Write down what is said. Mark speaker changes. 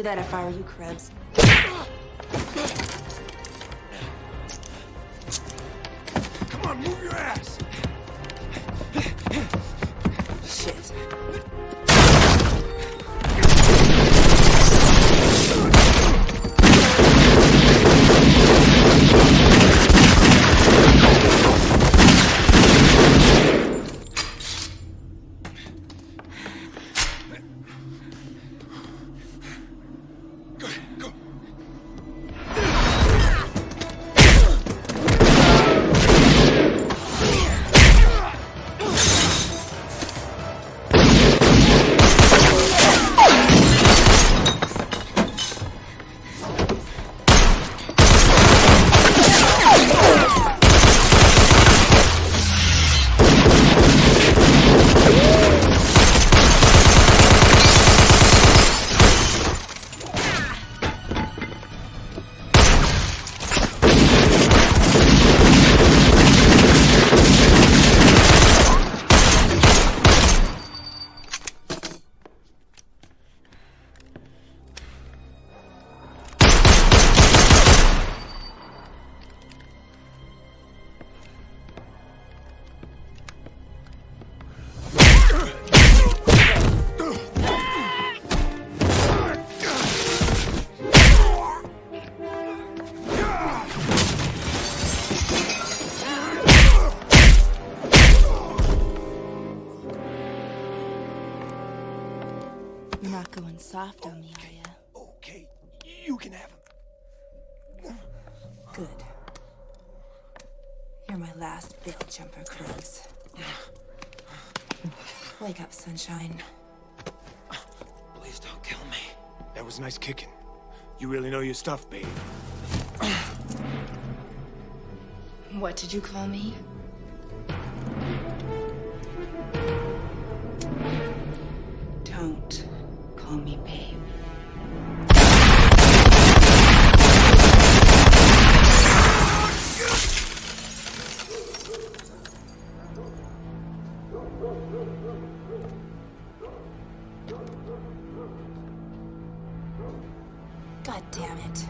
Speaker 1: do that if I were you, Krebs.
Speaker 2: Come on, move your ass!
Speaker 1: Shit. You're not going soft on me, are you?
Speaker 2: Okay, you can have him.
Speaker 1: Good. You're my last bail jumper, Krebs. Wake up, sunshine.
Speaker 2: Please don't kill me. That was nice kicking. You really know your stuff, babe.
Speaker 1: What did you call me? Don't call me babe. God damn it.